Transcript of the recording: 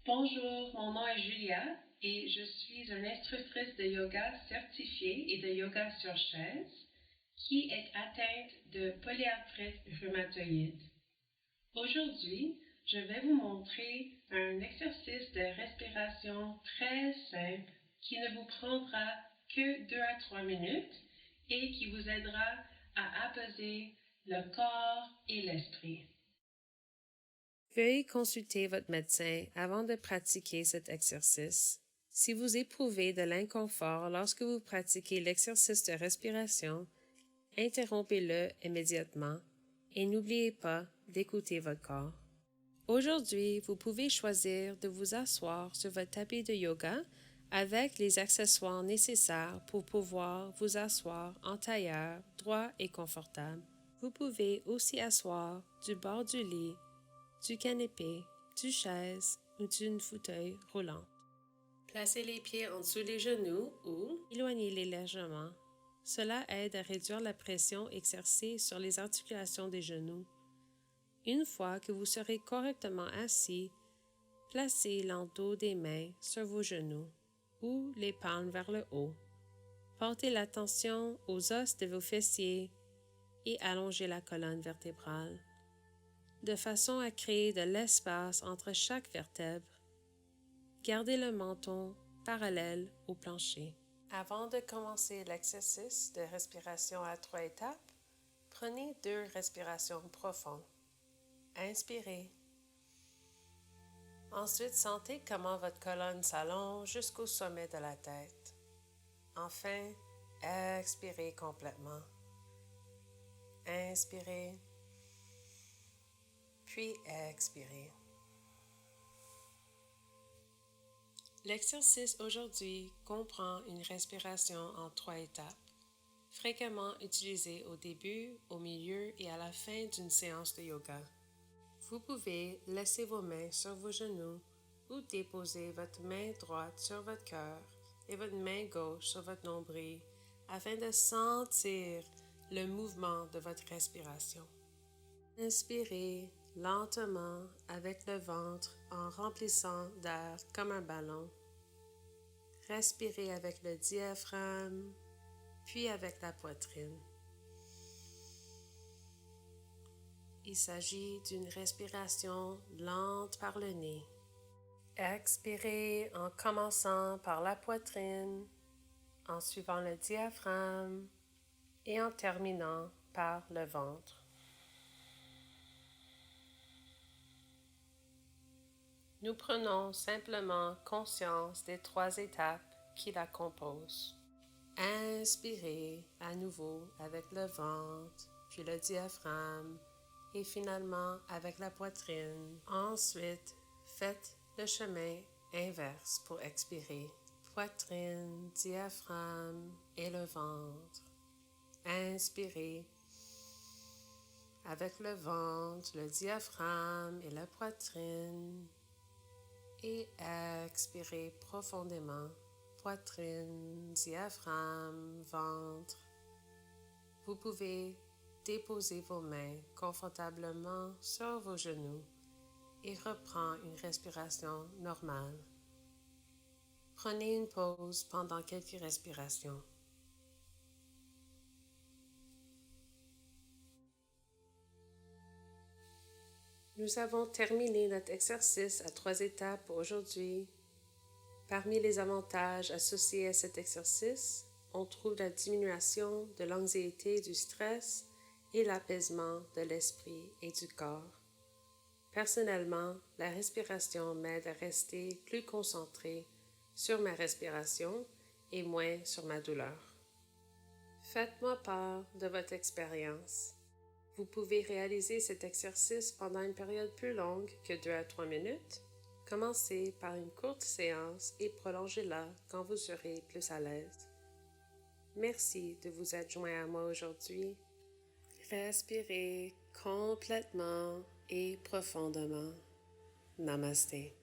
Bonjour, mon nom est Julia et je suis une instructrice de yoga certifiée et de yoga sur chaise qui est atteinte de polyarthrite rhumatoïde. Aujourd'hui, je vais vous montrer un exercice de respiration très simple qui ne vous prendra que 2 à 3 minutes et qui vous aidera à apaiser le corps et l'esprit. Veuillez consulter votre médecin avant de pratiquer cet exercice. Si vous éprouvez de l'inconfort lorsque vous pratiquez l'exercice de respiration, interrompez-le immédiatement et n'oubliez pas d'écouter votre corps. Aujourd'hui, vous pouvez choisir de vous asseoir sur votre tapis de yoga avec les accessoires nécessaires pour pouvoir vous asseoir en tailleur droit et confortable. Vous pouvez aussi asseoir du bord du lit, du canapé, d'une chaise ou d'une fauteuil roulant. Placez les pieds en dessous des genoux ou éloignez-les légèrement. Cela aide à réduire la pression exercée sur les articulations des genoux. Une fois que vous serez correctement assis, placez l'endos des mains sur vos genoux ou les palmes vers le haut. Portez l'attention aux os de vos fessiers et allongez la colonne vertébrale, de façon à créer de l'espace entre chaque vertèbre. Gardez le menton parallèle au plancher. Avant de commencer l'exercice de respiration à 3 étapes, prenez 2 respirations profondes. Inspirez. Ensuite, sentez comment votre colonne s'allonge jusqu'au sommet de la tête. Enfin, expirez complètement. Inspirez, puis expirez. L'exercice aujourd'hui comprend une respiration en 3 étapes, fréquemment utilisée au début, au milieu et à la fin d'une séance de yoga. Vous pouvez laisser vos mains sur vos genoux ou déposer votre main droite sur votre cœur et votre main gauche sur votre nombril afin de sentir le mouvement de votre respiration. Inspirez lentement avec le ventre en remplissant d'air comme un ballon. Respirez avec le diaphragme, puis avec la poitrine. Il s'agit d'une respiration lente par le nez. Expirez en commençant par la poitrine, en suivant le diaphragme et en terminant par le ventre. Nous prenons simplement conscience des 3 étapes qui la composent. Inspirez à nouveau avec le ventre, puis le diaphragme et finalement avec la poitrine. Ensuite, faites le chemin inverse pour expirer. Poitrine, diaphragme et le ventre. Inspirez avec le ventre, le diaphragme et la poitrine. Et expirez profondément, poitrine, diaphragme, ventre. Vous pouvez déposer vos mains confortablement sur vos genoux et reprendre une respiration normale. Prenez une pause pendant quelques respirations. Nous avons terminé notre exercice à 3 étapes pour aujourd'hui. Parmi les avantages associés à cet exercice, on trouve la diminution de l'anxiété et du stress et l'apaisement de l'esprit et du corps. Personnellement, la respiration m'aide à rester plus concentré sur ma respiration et moins sur ma douleur. Faites-moi part de votre expérience. Vous pouvez réaliser cet exercice pendant une période plus longue que 2 à 3 minutes. Commencez par une courte séance et prolongez-la quand vous serez plus à l'aise. Merci de vous être joint à moi aujourd'hui. Respirez complètement et profondément. Namasté.